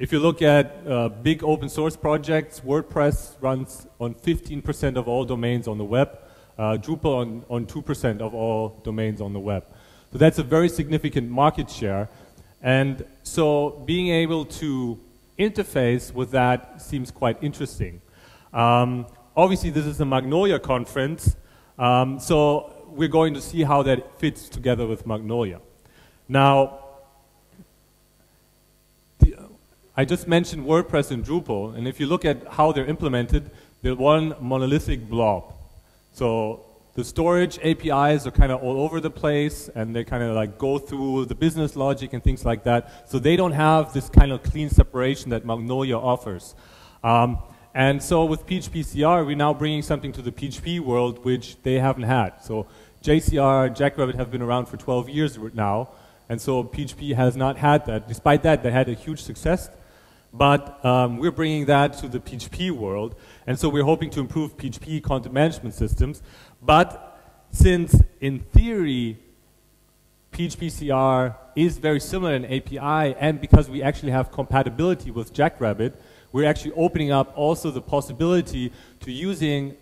If you look at big open source projects, WordPress runs on 15% of all domains on the web, Drupal on 2% of all domains on the web. So that's a very significant market share. And so being able to interface with that seems quite interesting. Obviously, this is a Magnolia conference, so we're going to see how that fits together with Magnolia. Now, I just mentioned WordPress and Drupal, and if you look at how they're implemented, they're one monolithic blob. So the storage APIs are kind of all over the place, and they kind of like go through the business logic and things like that. So they don't have this kind of clean separation that Magnolia offers. And so with PHPCR, we're now bringing something to the PHP world which they haven't had. So JCR, Jackrabbit have been around for 12 years now, and so PHP has not had that. Despite that, they had a huge success. But we're bringing that to the PHP world, and so we're hoping to improve PHP content management systems. But since, in theory, PHPCR is very similar in API, and because we actually have compatibility with Jackrabbit, we're actually opening up also the possibility to using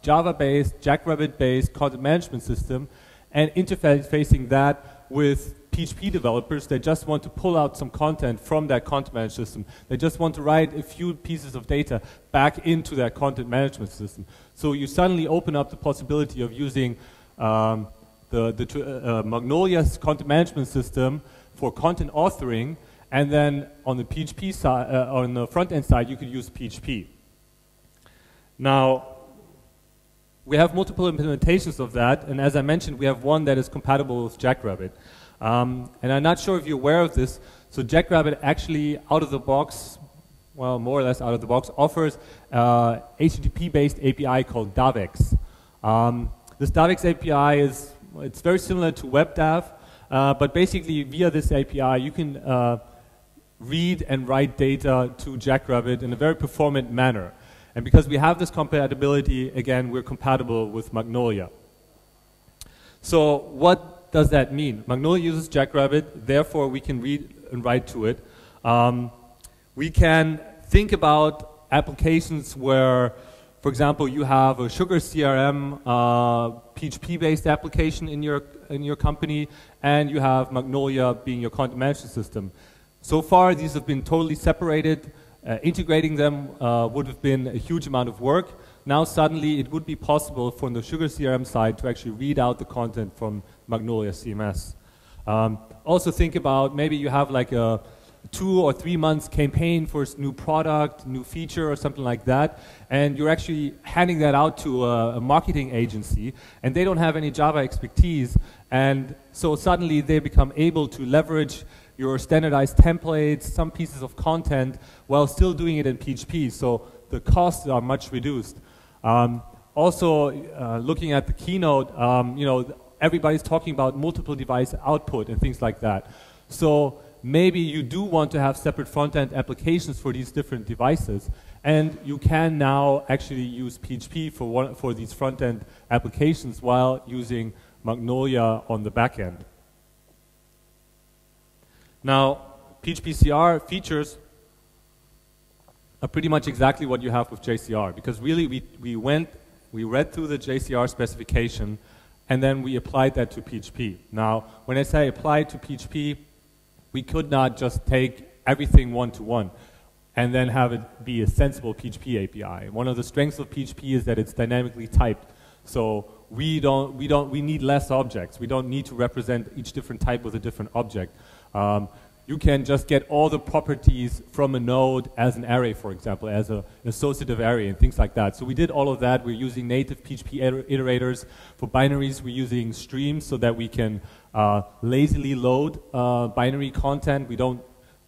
Java-based, Jackrabbit-based content management system and interfacing that with PHP developers that just want to pull out some content from that content management system. They just want to write a few pieces of data back into that content management system. So you suddenly open up the possibility of using Magnolia's content management system for content authoring, and then on the PHP side, on the front end side, you could use PHP. Now, we have multiple implementations of that, and as I mentioned, we have one that is compatible with Jackrabbit. And I'm not sure if you're aware of this, so Jackrabbit actually, out of the box, well, more or less out of the box, offers HTTP-based API called Davex. This Davex API it's very similar to WebDAV, but basically via this API you can read and write data to Jackrabbit in a very performant manner. And because we have this compatibility, again, we're compatible with Magnolia. So what does that mean? Magnolia uses Jackrabbit, therefore we can read and write to it. We can think about applications where, for example, you have a Sugar CRM PHP-based application in your company, and you have Magnolia being your content management system. So far, these have been totally separated. Integrating them would have been a huge amount of work. Now suddenly it would be possible from the Sugar CRM side to actually read out the content from Magnolia CMS. Also think about maybe you have like a 2 or 3 months campaign for a new product, new feature or something like that, and you're actually handing that out to a marketing agency, and they don't have any Java expertise, and so suddenly they become able to leverage your standardized templates, some pieces of content, while still doing it in PHP, so the costs are much reduced. Also, looking at the keynote, you know, everybody's talking about multiple device output and things like that. So maybe you do want to have separate front-end applications for these different devices, and you can now actually use PHP for these front-end applications while using Magnolia on the back end. Now, PHPCR features are pretty much exactly what you have with JCR, because really we read through the JCR specification and then we applied that to PHP. Now, when I say apply to PHP, we could not just take everything one-to-one and then have it be a sensible PHP API. One of the strengths of PHP is that it's dynamically typed. So we need less objects. We don't need to represent each different type with a different object. You can just get all the properties from a node as an array, for example, as an associative array and things like that. So we did all of that. We're using native PHP iterators. For binaries, we're using streams so that we can lazily load binary content. We don't,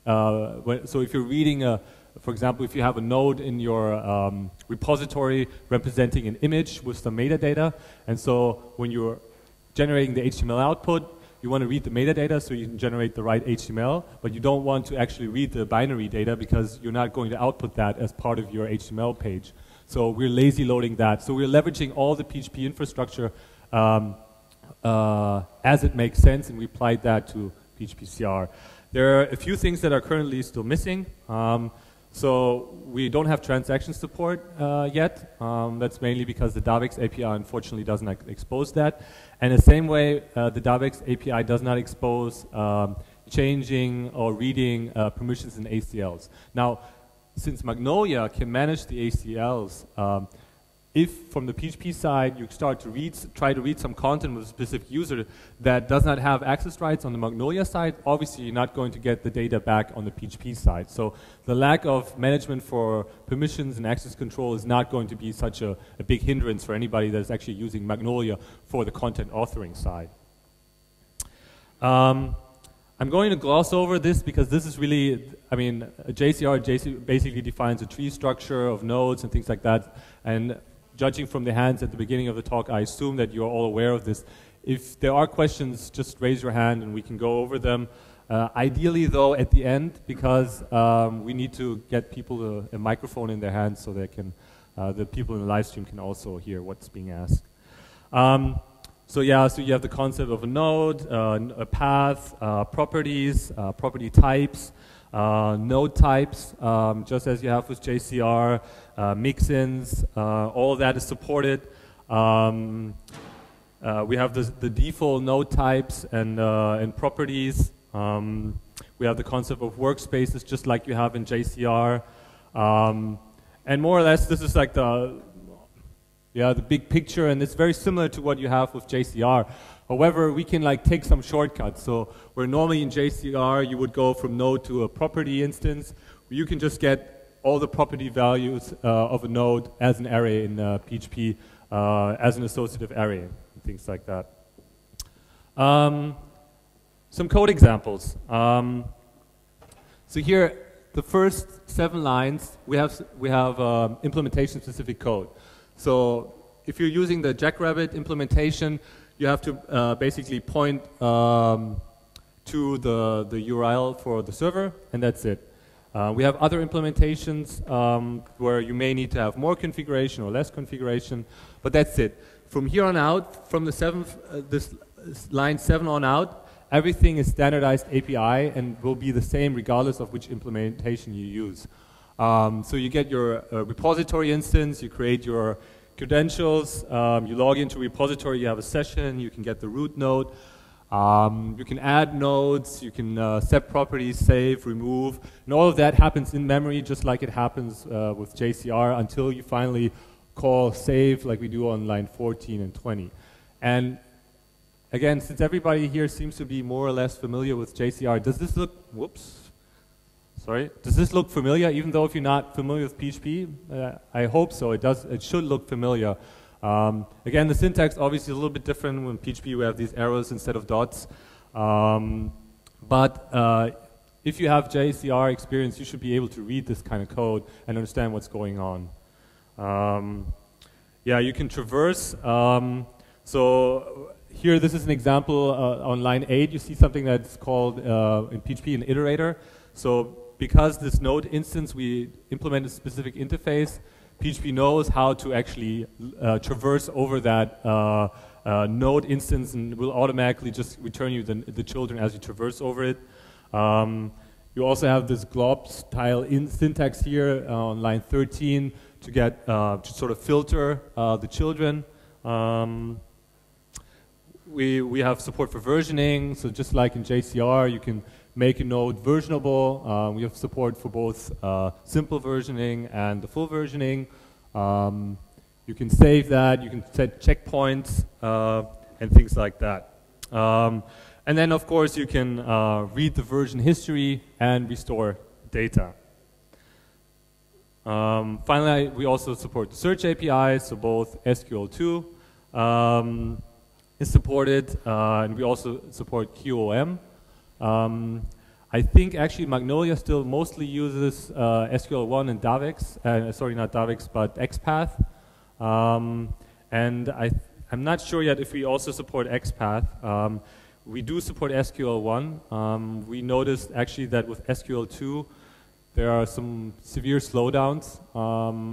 so if you're reading for example, if you have a node in your repository representing an image with some metadata, and so when you're generating the HTML output, you want to read the metadata so you can generate the right HTML, but you don't want to actually read the binary data because you're not going to output that as part of your HTML page. So we're lazy loading that. So we're leveraging all the PHP infrastructure as it makes sense, and we applied that to PHPCR. There are a few things that are currently still missing. So we don't have transaction support yet. That's mainly because the DAVX API unfortunately doesn't expose that. And the same way, the DAVX API does not expose changing or reading permissions in ACLs. Now, since Magnolia can manage the ACLs, if from the PHP side you start to try to read some content with a specific user that does not have access rights on the Magnolia side, obviously you're not going to get the data back on the PHP side. So the lack of management for permissions and access control is not going to be such a big hindrance for anybody that is actually using Magnolia for the content authoring side. I'm going to gloss over this because this is really, I mean, JCR basically defines a tree structure of nodes and things like that. And judging from the hands at the beginning of the talk, I assume that you're all aware of this. If there are questions, just raise your hand and we can go over them. Ideally, though, at the end, because we need to get people a microphone in their hands so they can, the people in the live stream can also hear what's being asked. So yeah, so you have the concept of a node, a path, properties, property types, node types, just as you have with JCR, mix-ins, all of that is supported. We have the default node types and properties. We have the concept of workspaces, just like you have in JCR. And more or less, this is like the big picture, and it's very similar to what you have with JCR. However, we can like take some shortcuts. So where normally in JCR you would go from node to a property instance, you can just get all the property values of a node as an array in PHP, as an associative array, and things like that. Some code examples. So here, the first 7 lines, we have implementation specific code. So if you're using the Jackrabbit implementation, you have to basically point to the URL for the server, and that's it. We have other implementations where you may need to have more configuration or less configuration, but that's it. From here on out, from the this line 7 on out, everything is standardized API and will be the same regardless of which implementation you use. So you get your repository instance, you create your credentials, you log into repository, you have a session, you can get the root node, you can add nodes, you can set properties, save, remove, and all of that happens in memory just like it happens with JCR until you finally call save like we do on line 14 and 20. And again, since everybody here seems to be more or less familiar with JCR, does this look, does this look familiar, even though if you're not familiar with PHP? I hope so. It should look familiar. Again, the syntax obviously is a little bit different. When PHP we have these arrows instead of dots. But if you have JCR experience, you should be able to read this kind of code and understand what's going on. Yeah, you can traverse. So here, this is an example on line 8. You see something that's called in PHP an iterator. So because this node instance, we implement a specific interface, PHP knows how to actually traverse over that node instance and will automatically just return you the children as you traverse over it. You also have this glob style syntax here on line 13 to get to sort of filter the children. We have support for versioning, so just like in JCR, you can make a node versionable. We have support for both simple versioning and the full versioning. You can save that, you can set checkpoints and things like that. And then of course you can read the version history and restore data. Finally, we also support the search API, so both SQL2 is supported, and we also support QOM. I think actually Magnolia still mostly uses SQL1 and DAVX, sorry, not DAVX, but XPath. And I'm not sure yet if we also support XPath. We do support SQL1. We noticed actually that with SQL2, there are some severe slowdowns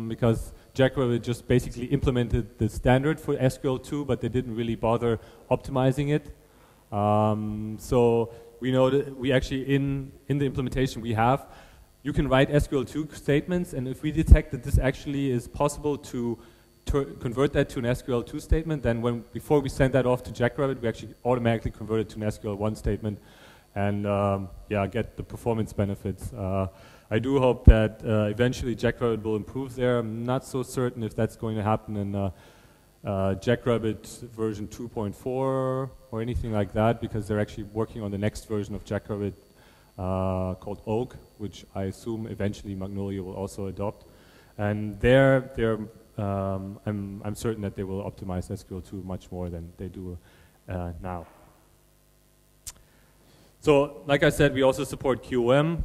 because Jackrabbit just basically implemented the standard for SQL2, but they didn't really bother optimizing it. So we know that we actually, in the implementation we have, you can write SQL2 statements, and if we detect that this actually is possible to convert that to an SQL2 statement, then before we send that off to Jackrabbit, we actually automatically convert it to an SQL1 statement, and yeah, get the performance benefits. I do hope that eventually Jackrabbit will improve there. I'm not so certain if that's going to happen in Jackrabbit version 2.4 or anything like that, because they're actually working on the next version of Jackrabbit called Oak, which I assume eventually Magnolia will also adopt. And I'm certain that they will optimize SQL2 much more than they do now. So, like I said, we also support QM.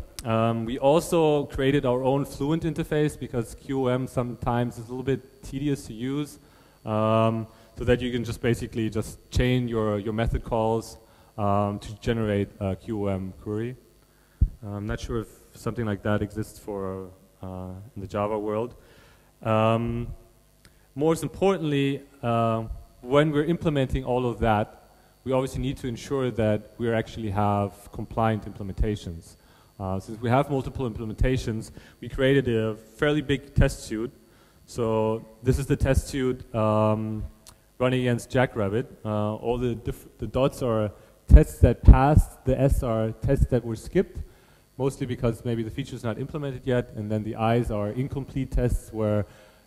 We also created our own Fluent interface because QM sometimes is a little bit tedious to use, so that you can just basically just chain your method calls to generate a QM query. I'm not sure if something like that exists for in the Java world. Most importantly, when we're implementing all of that, we obviously need to ensure that we actually have compliant implementations. Since we have multiple implementations, we created a fairly big test suite. So this is the test suite running against Jackrabbit. All the dots are tests that passed, the S are tests that were skipped, mostly because maybe the feature is not implemented yet, and then the I's are incomplete tests where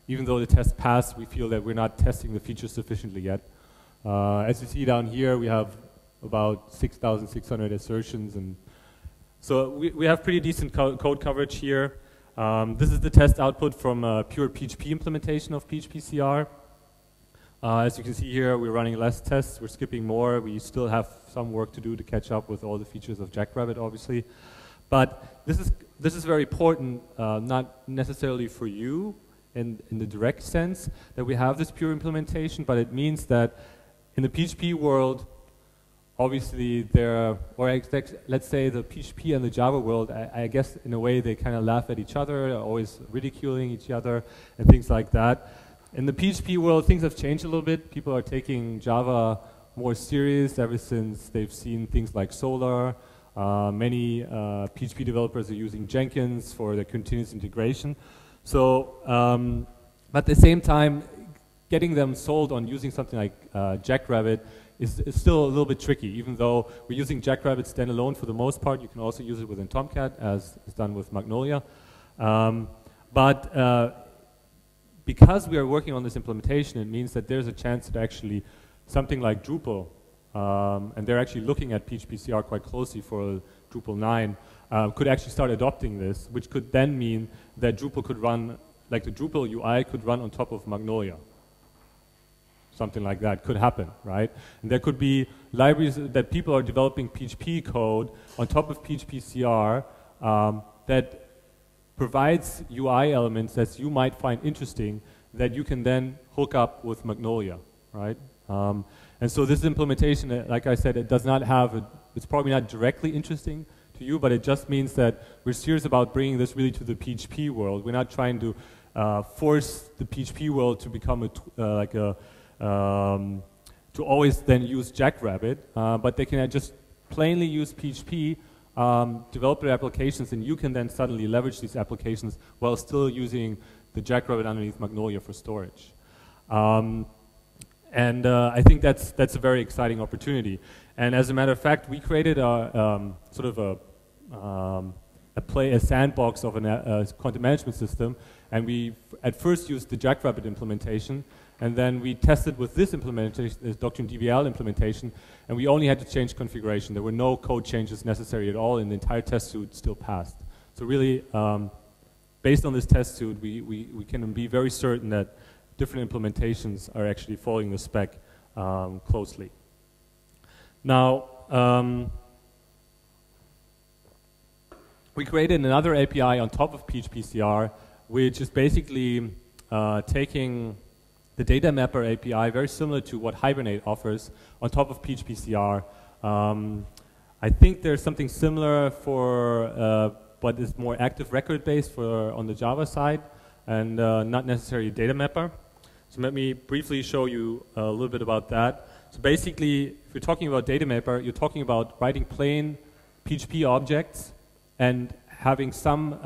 even though the test passed, we feel that we're not testing the feature sufficiently yet. As you see down here, we have about 6,600 assertions, and so we have pretty decent code coverage here. This is the test output from a pure PHP implementation of PHPCR. As you can see here, we're running less tests, we're skipping more. We still have some work to do to catch up with all the features of Jackrabbit, obviously. But this is very important, not necessarily for you in the direct sense that we have this pure implementation, but it means that in the PHP world, obviously let's say the PHP and the Java world, I guess in a way they kind of laugh at each other, always ridiculing each other and things like that. In the PHP world, things have changed a little bit. People are taking Java more serious ever since they've seen things like Solar. Many PHP developers are using Jenkins for their continuous integration. So, but at the same time, getting them sold on using something like Jackrabbit is still a little bit tricky. Even though we're using Jackrabbit standalone for the most part, you can also use it within Tomcat, as is done with Magnolia. Because we are working on this implementation, it means that there's a chance that actually something like Drupal, and they're actually looking at PHPCR quite closely for Drupal 9, could actually start adopting this, which could then mean that Drupal could run, like the Drupal UI could run on top of Magnolia. Something like that could happen, right? And there could be libraries that people are developing PHP code on top of PHPCR that provides UI elements that you might find interesting that you can then hook up with Magnolia, right? And so this implementation, like I said, it does not have, it's probably not directly interesting to you, but it just means that we're serious about bringing this really to the PHP world. We're not trying to force the PHP world to become to always then use Jackrabbit, but they can just plainly use PHP, develop their applications, and you can then suddenly leverage these applications while still using the Jackrabbit underneath Magnolia for storage. And I think that's a very exciting opportunity. And as a matter of fact, we created a sort of a sandbox of a content management system, and we at first used the Jackrabbit implementation, and then we tested with this implementation, this Doctrine DBL implementation, and we only had to change configuration. There were no code changes necessary at all, and the entire test suite still passed. So really, based on this test suite, we can be very certain that different implementations are actually following the spec closely. Now, we created another API on top of PHPCR, which is basically taking the data mapper API, very similar to what Hibernate offers, on top of PHPCR. I think there's something similar for what is more active record based for on the Java side, and not necessarily a data mapper. So let me briefly show you a little bit about that. So basically, if you're talking about data mapper, you're talking about writing plain PHP objects and having some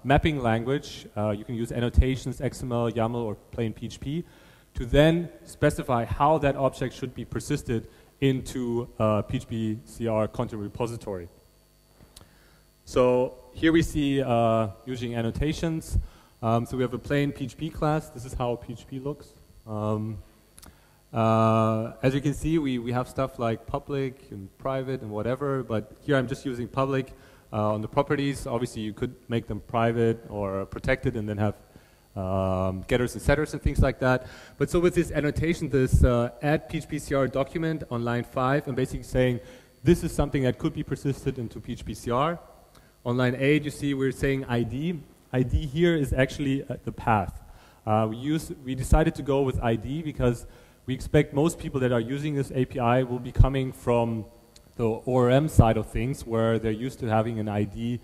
mapping language. You can use annotations, XML, YAML, or plain PHP to then specify how that object should be persisted into PHPCR content repository. So here we see using annotations. So we have a plain PHP class. This is how PHP looks. As you can see, we have stuff like public and private and whatever, but here I'm just using public on the properties. Obviously, you could make them private or protected and then have getters and setters and things like that. But so with this annotation, this add PHPCR document on line 5, I'm basically saying this is something that could be persisted into PHPCR. On line 8, you see we're saying ID. ID here is actually the path. We decided to go with ID because we expect most people that are using this API will be coming from the ORM side of things, where they're used to having an ID,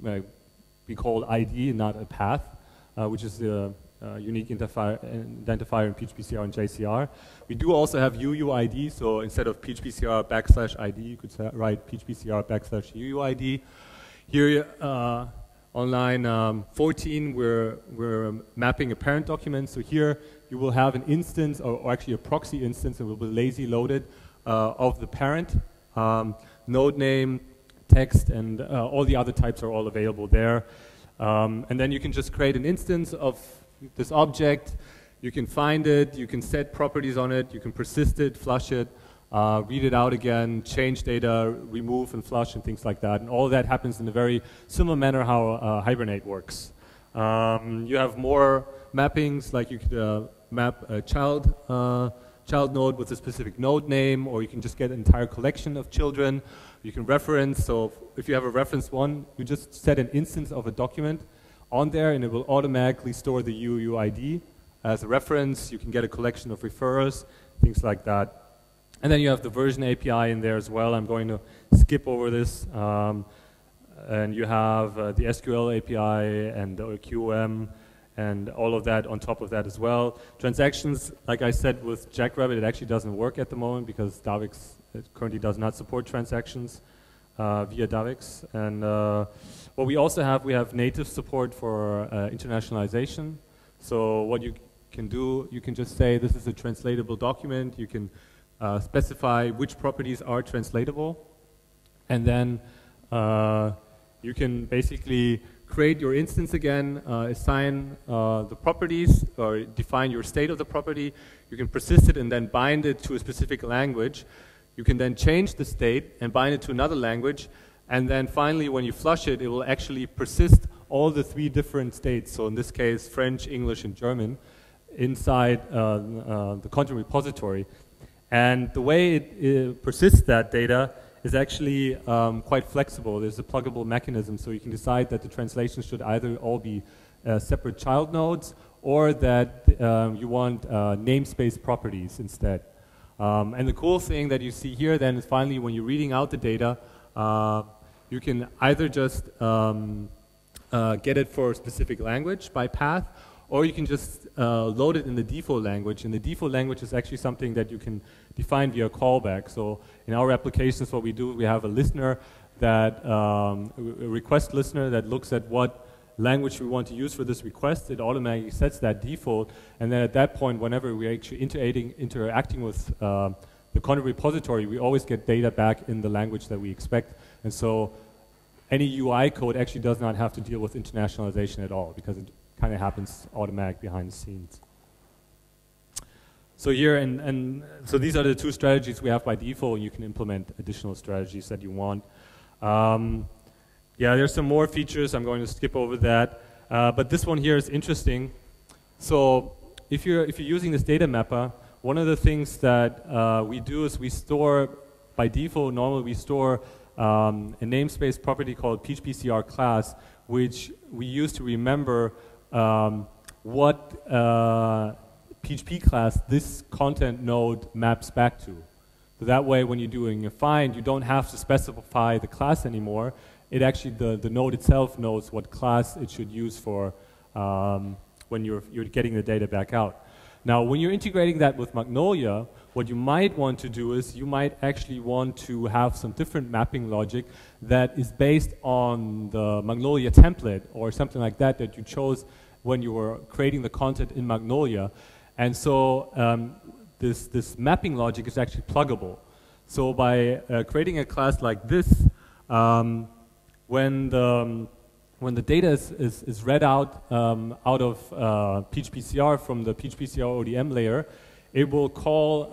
we call ID, not a path, which is the unique identifier in PHPCR and JCR. We do also have UUID, so instead of PHPCR/ID, you could write PHPCR/UUID. Here on line 14, we're mapping a parent document. So here you will have an instance, or actually a proxy instance, that will be lazy loaded of the parent. Node name, text, and all the other types are all available there. And then you can just create an instance of this object. You can find it, you can set properties on it, you can persist it, flush it, read it out again, change data, remove and flush and things like that. And all of that happens in a very similar manner how Hibernate works. You have more mappings, like you could map a child node with a specific node name, or you can just get an entire collection of children. You can reference, so if you have a reference one, you just set an instance of a document on there and it will automatically store the UUID as a reference. You can get a collection of referrers, things like that. And then you have the version API in there as well. I'm going to skip over this. And you have the SQL API and the QM and all of that on top of that as well. Transactions, like I said with Jackrabbit, it actually doesn't work at the moment because Davix currently does not support transactions via Davix. And what we also have, we have native support for internationalization. So what you can do, you can just say this is a translatable document. You can specify which properties are translatable. And then you can basically create your instance again, assign the properties, or define your state of the property. You can persist it and then bind it to a specific language. You can then change the state and bind it to another language. And then finally, when you flush it, it will actually persist all the 3 different states. So in this case, French, English, and German inside the content repository. And the way it persists that data is actually quite flexible. There's a pluggable mechanism, so you can decide that the translations should either all be separate child nodes, or that you want namespace properties instead. And the cool thing that you see here then is finally when you're reading out the data, you can either just get it for a specific language by path, or you can just load it in the default language. And the default language is actually something that you can define via callback. So in our applications, what we do, we have a listener that, a request listener that looks at what language we want to use for this request. It automatically sets that default. And then at that point, whenever we're actually interacting with the content repository, we always get data back in the language that we expect. And so any UI code actually does not have to deal with internationalization at all, because it kind of happens automatic behind the scenes. So here, and so these are the 2 strategies we have by default, and you can implement additional strategies that you want. Yeah, there's some more features. I'm going to skip over that. But this one here is interesting. So if you're using this data mapper, one of the things that we do is we store, by default, normally we store a namespace property called PHPCR class, which we use to remember what PHP class this content node maps back to. So that way, when you're doing a find, you don't have to specify the class anymore. It actually, the node itself knows what class it should use for when you're getting the data back out. Now, when you're integrating that with Magnolia, what you might want to do is you might actually want to have some different mapping logic that is based on the Magnolia template or something like that that you chose when you were creating the content in Magnolia. And so this mapping logic is actually pluggable. So by creating a class like this, when the data is read out of PHPCR from the PHPCR ODM layer, it will call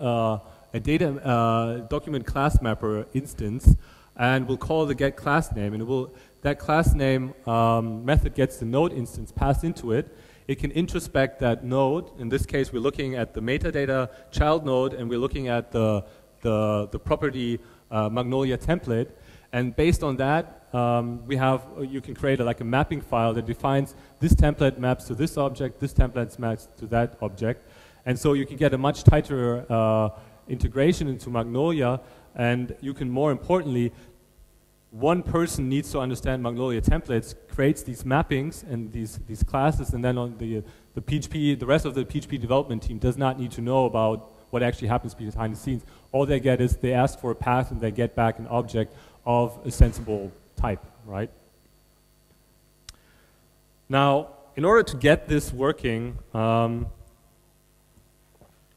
a data document class mapper instance, and will call the get class name, and that class name method gets the node instance passed into it. It can introspect that node. In this case, we're looking at the metadata child node, and we're looking at the property Magnolia template. And based on that, you can create like a mapping file that defines this template maps to this object, this template maps to that object. And so you can get a much tighter integration into Magnolia, and you can, more importantly, one person needs to understand Magnolia templates, creates these mappings and these classes, and then on the rest of the PHP development team does not need to know about what actually happens behind the scenes. All they get is they ask for a path and they get back an object of a sensible type, right? Now, in order to get this working,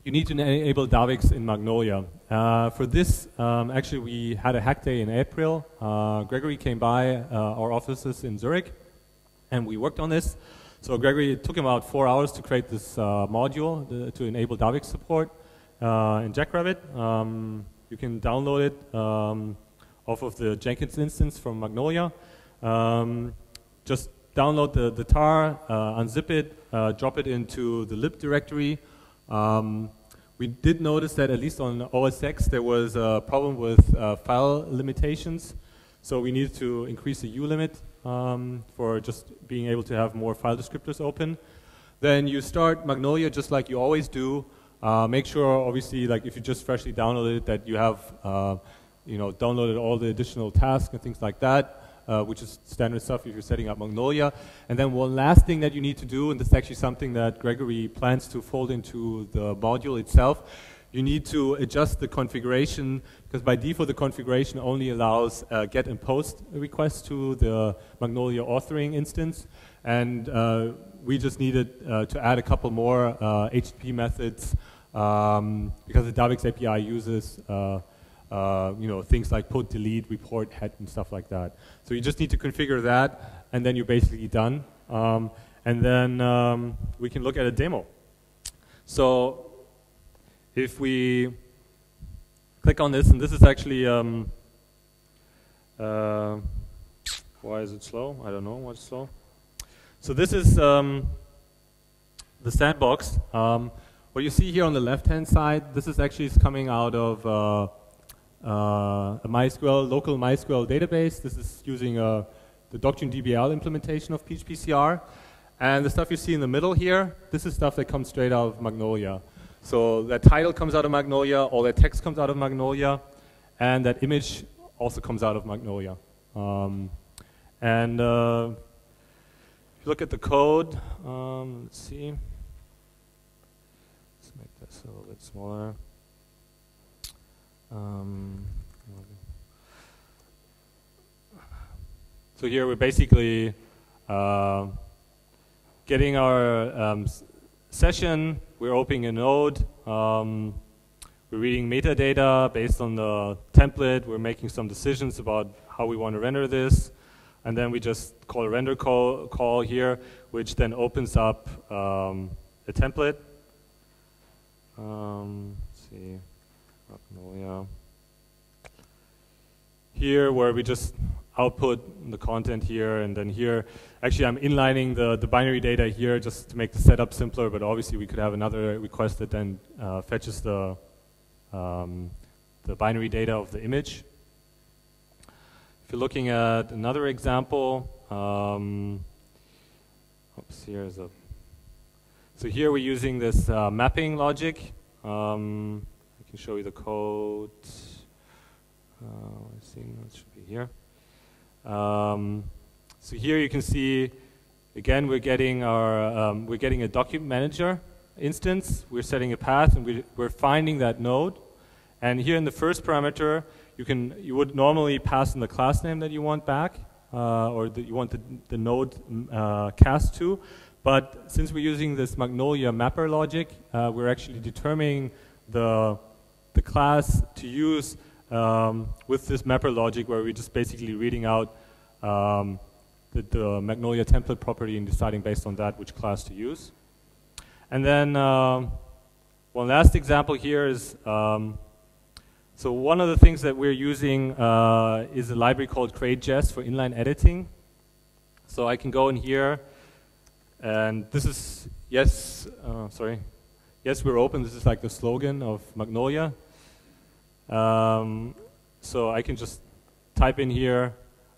you need to enable Davix in Magnolia. For this, actually, we had a hack day in April. Gregory came by our offices in Zurich, and we worked on this. So Gregory, it took him about 4 hours to create this module to enable Davix support in Jackrabbit. You can download it off of the Jenkins instance from Magnolia. Just download the tar, unzip it, drop it into the lib directory. We did notice that at least on OS X there was a problem with file limitations, so we needed to increase the U limit for just being able to have more file descriptors open. Then you start Magnolia just like you always do. Make sure, obviously, like if you just freshly downloaded it, that you have downloaded all the additional tasks and things like that, which is standard stuff if you're setting up Magnolia. And then one last thing that you need to do, and this is actually something that Gregory plans to fold into the module itself, you need to adjust the configuration, because by default the configuration only allows get and post requests to the Magnolia authoring instance. And we just needed to add a couple more HTTP methods because the Davix API uses things like put, delete, report, head, and stuff like that. So you just need to configure that, and then you're basically done. And then we can look at a demo. So if we click on this, and this is actually, why is it slow? I don't know what's slow. So this is the sandbox. What you see here on the left-hand side, this is actually coming out of a MySQL, local MySQL database. This is using the Doctrine DBL implementation of PHPCR. And the stuff you see in the middle here, this is stuff that comes straight out of Magnolia. So that title comes out of Magnolia, all that text comes out of Magnolia, and that image also comes out of Magnolia. If you look at the code, let's see. Let's make this a little bit smaller. So here we're basically getting our session, we're opening a node, we're reading metadata based on the template, we're making some decisions about how we want to render this, and then we just call a render call here, which then opens up a template. Let's see. Magnolia. Here where we just output the content here, and then here, actually I'm inlining the binary data here just to make the setup simpler, but obviously we could have another request that then fetches the binary data of the image. If you're looking at another example, so here we're using this mapping logic. I can show you the code. I think that should be here. So here you can see, again, we're getting a document manager, instance, we're setting a path, and we're finding that node. And here in the first parameter, you would normally pass in the class name that you want back, or that you want the node cast to. But since we're using this Magnolia mapper logic, we're actually determining the class to use with this mapper logic, where we're just basically reading out the Magnolia template property and deciding based on that which class to use. And then one last example here is, so one of the things that we're using is a library called CreateJS for inline editing. So I can go in here, and this is, yes, we're open. This is like the slogan of Magnolia. So I can just type in here,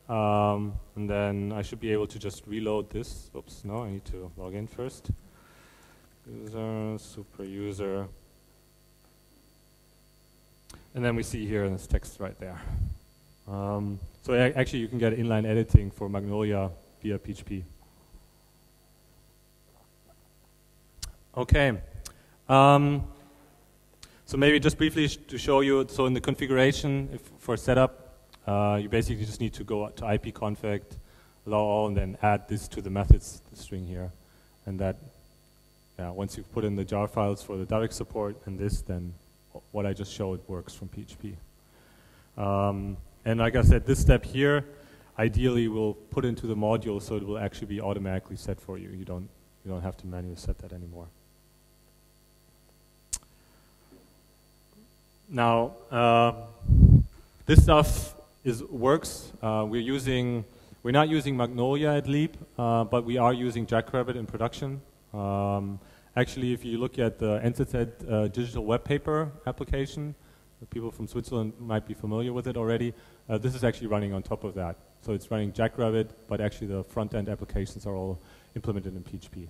and then I should be able to just reload this. Oops, no, I need to log in first. User, super user. And then we see here this text right there. So actually you can get inline editing for Magnolia via PHP. Okay. So maybe just briefly to show you, so in the configuration for setup, you basically just need to go to ipconfig, allow all, and then add this to the methods string here. And that, once you've put in the jar files for the direct support and this, then what I just showed works from PHP. And like I said, this step here, ideally we'll put into the module so it will actually be automatically set for you. You don't have to manually set that anymore. Now, this stuff works. We're not using Magnolia at Leap, but we are using Jackrabbit in production. Actually, if you look at the NZZ digital web paper application, people from Switzerland might be familiar with it already. This is actually running on top of that. So it's running Jackrabbit, but actually the front-end applications are all implemented in PHP.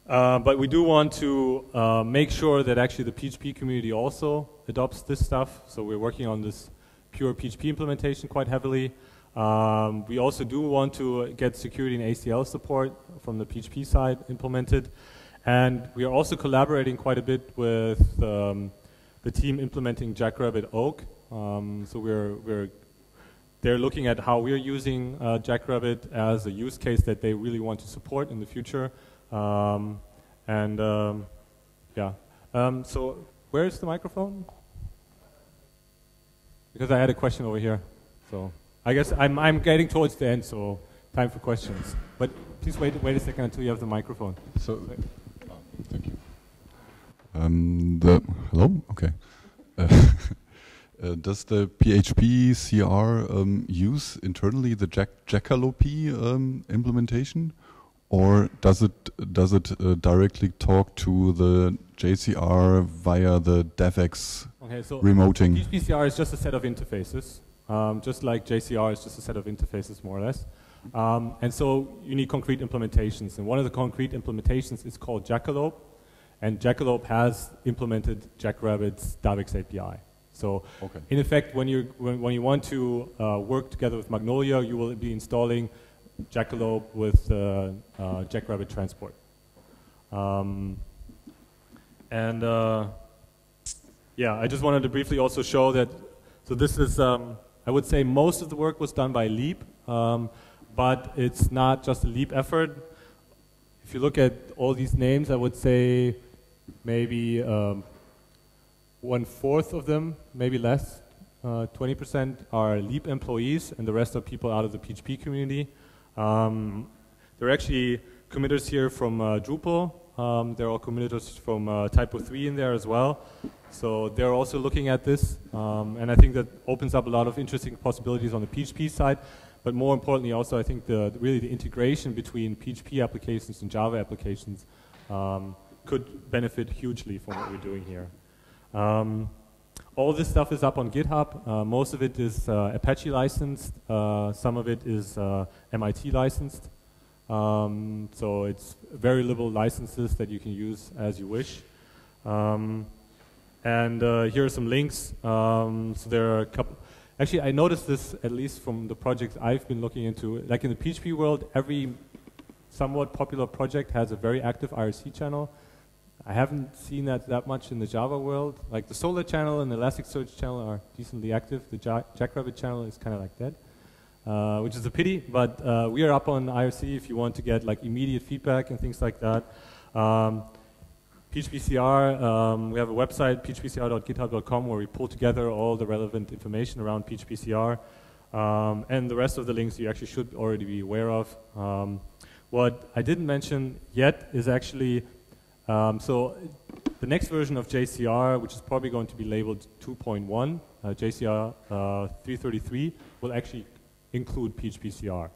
But we do want to make sure that actually the PHP community also adopts this stuff. So we're working on this pure PHP implementation quite heavily. We also do want to get security and ACL support from the PHP side implemented. And we are also collaborating quite a bit with the team implementing Jackrabbit Oak. So they're looking at how we're using Jackrabbit as a use case that they really want to support in the future. So where is the microphone? Because I had a question over here. So I guess I'm getting towards the end, so time for questions. But please wait a second until you have the microphone. So, thank you. Hello? Okay. Does the PHPCR use internally the Jackalope implementation, or does it directly talk to the JCR via the DevX remoting? PHPCR is just a set of interfaces, just like JCR is just a set of interfaces, more or less. And so you need concrete implementations, and one of the concrete implementations is called Jackalope, and Jackalope has implemented Jackrabbit's DAVX API. So, in effect, when you want to work together with Magnolia, you will be installing Jackalope with Jackrabbit transport. I just wanted to briefly also show that. So this is, I would say, most of the work was done by Leap, but it's not just a Leap effort. If you look at all these names, I would say maybe 1/4 of them, maybe less, 20% are Leap employees, and the rest are people out of the PHP community. There are actually committers here from Drupal. There are committers from Typo 3 in there as well. So they're also looking at this, and I think that opens up a lot of interesting possibilities on the PHP side. But more importantly, also I think really the integration between PHP applications and Java applications could benefit hugely from what we're doing here. All this stuff is up on GitHub. Most of it is Apache licensed. Some of it is MIT licensed. So it's very liberal licenses that you can use as you wish. Here are some links. So there are a couple. Actually, I noticed this, at least from the projects I've been looking into. Like in the PHP world, every somewhat popular project has a very active IRC channel. I haven't seen that much in the Java world. Like the Solr channel and the Elasticsearch channel are decently active. The Jackrabbit channel is kind of like dead, which is a pity. But we are up on IRC if you want to get like immediate feedback and things like that. PHPCR, we have a website, phpcr.github.com, where we pull together all the relevant information around PHPCR. And the rest of the links you actually should already be aware of. What I didn't mention yet is actually, so the next version of JCR, which is probably going to be labeled 2.1, JCR 333, will actually include PHPCR.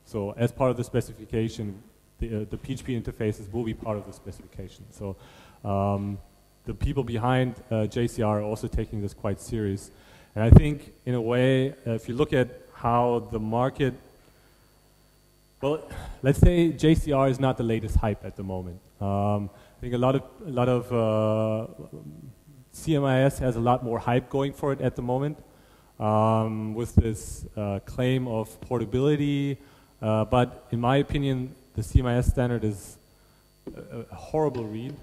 So as part of the specification, the PHP interfaces will be part of the specification. So the people behind JCR are also taking this quite serious. And I think, in a way, if you look at how the market, well, let's say JCR is not the latest hype at the moment. I think a lot of CMIS has a lot more hype going for it at the moment, with this claim of portability. But in my opinion, the CMIS standard is a horrible read.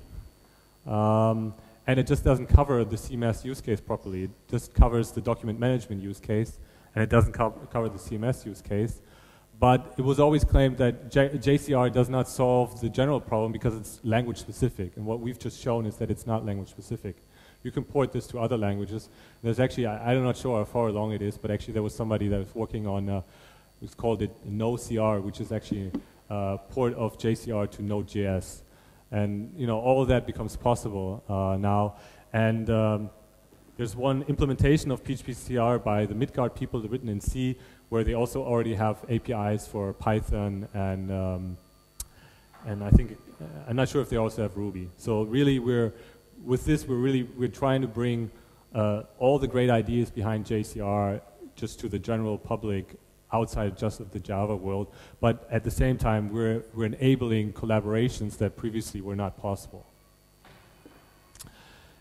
And it just doesn't cover the CMS use case properly. It just covers the document management use case, and it doesn't cover the CMS use case. But it was always claimed that JCR does not solve the general problem because it's language specific. And what we've just shown is that it's not language specific. You can port this to other languages. There's actually, I'm not sure how far along it is, but actually there was somebody that was working on, it's called it NoCR, which is actually a port of JCR to Node.js. And all of that becomes possible now. And there's one implementation of PHPCR by the Midgard people written in C, where they also already have APIs for Python and I think I'm not sure if they also have Ruby. So really, we're trying to bring all the great ideas behind JCR just to the general public, outside just of the Java world, but at the same time we're enabling collaborations that previously were not possible.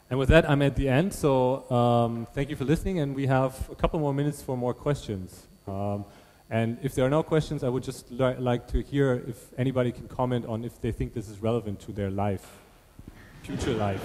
And with that, I'm at the end, so thank you for listening, and we have a couple more minutes for more questions. And if there are no questions, I would just like to hear if anybody can comment on if they think this is relevant to their life, future life.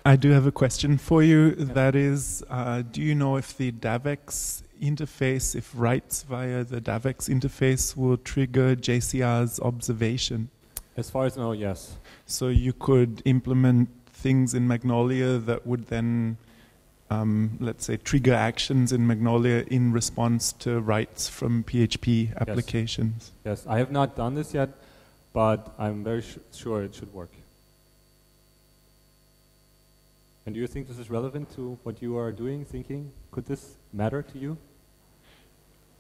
I do have a question for you. That is, do you know if the DAVX interface, if writes via the DAVX interface will trigger JCR's observation? As far as I know, yes. So you could implement things in Magnolia that would then, let's say, trigger actions in Magnolia in response to writes from PHP applications? Yes, I have not done this yet, but I'm very sure it should work. And do you think this is relevant to what you are doing, thinking? Could this matter to you?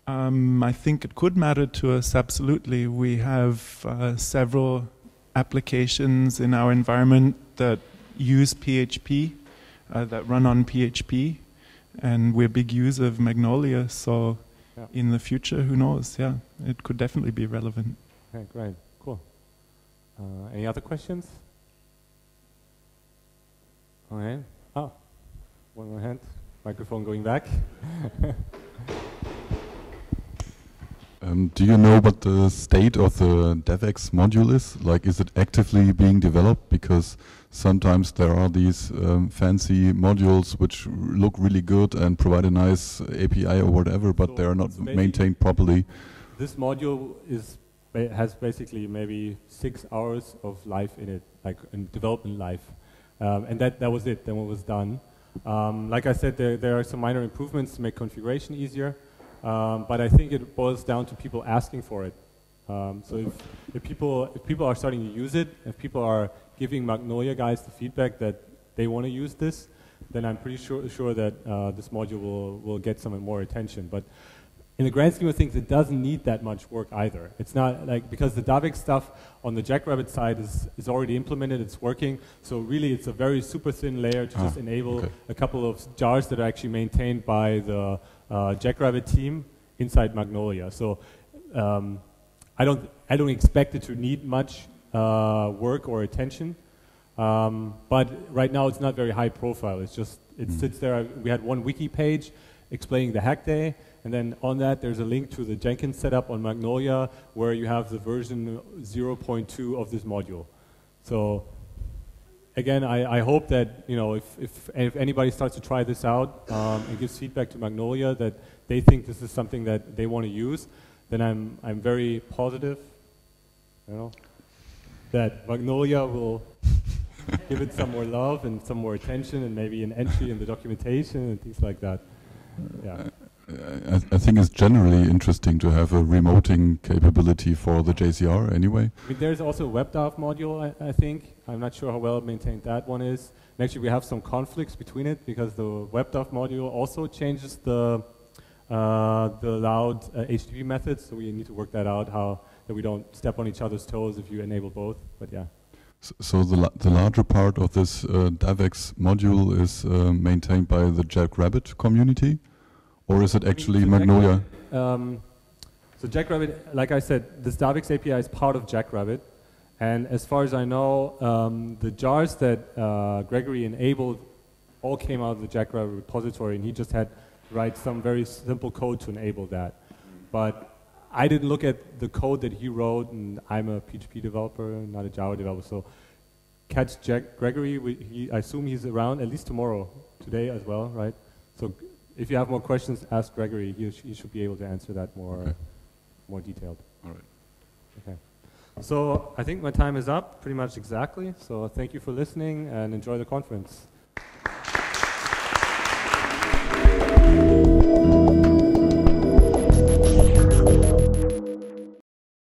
I think it could matter to us, absolutely. We have several applications in our environment that use PHP, that run on PHP, and we're big users of Magnolia, so in the future, who knows? Yeah, it could definitely be relevant. Okay, great, cool. Any other questions? Okay. Oh, one more hand. Microphone going back. Do you know what the state of the DAVX module is? Like, is it actively being developed? Because sometimes there are these fancy modules which look really good and provide a nice API or whatever, but they are not maintained properly. This module has basically maybe 6 hours of life in it, like in development life. And that was it, then it was done. Like I said, there are some minor improvements to make configuration easier, but I think it boils down to people asking for it. So if people are starting to use it, if people are giving Magnolia guys the feedback that they want to use this, then I'm pretty sure that this module will get some more attention. But in the grand scheme of things, it doesn't need that much work either. It's not like, because the DAVX stuff on the Jackrabbit side is already implemented, it's working. So really, it's a very super thin layer to just enable a couple of jars that are actually maintained by the Jackrabbit team inside Magnolia. So I don't expect it to need much work or attention. But right now, it's not very high profile. It's just, it sits there. We had one wiki page explaining the hack day, And then on that, there's a link to the Jenkins setup on Magnolia, where you have the version 0.2 of this module. So again, I hope that, you know, if anybody starts to try this out and gives feedback to Magnolia that they think this is something that they want to use, then I'm very positive, you know, that Magnolia will give it some more love and some more attention, and maybe an entry in the documentation and things like that. Yeah. I think it's generally interesting to have a remoting capability for the JCR anyway. I mean, there's also a WebDAV module, I think. I'm not sure how well maintained that one is. And actually, we have some conflicts between it because the WebDAV module also changes the allowed HTTP methods. So we need to work that out, how that we don't step on each other's toes if you enable both. But yeah. So the larger part of this DAVX module is maintained by the Jackrabbit community? Or is it actually Magnolia? So Jackrabbit, like I said, this DAVX API is part of Jackrabbit. And as far as I know, the jars that Gregory enabled all came out of the Jackrabbit repository, and he just had to write some very simple code to enable that. But I didn't look at the code that he wrote, and I'm a PHP developer, not a Java developer. So catch Gregory, I assume he's around at least tomorrow, today as well, right? So if you have more questions, ask Gregory. He should be able to answer that more detailed. All right. Okay. So I think my time is up pretty much exactly. So thank you for listening and enjoy the conference.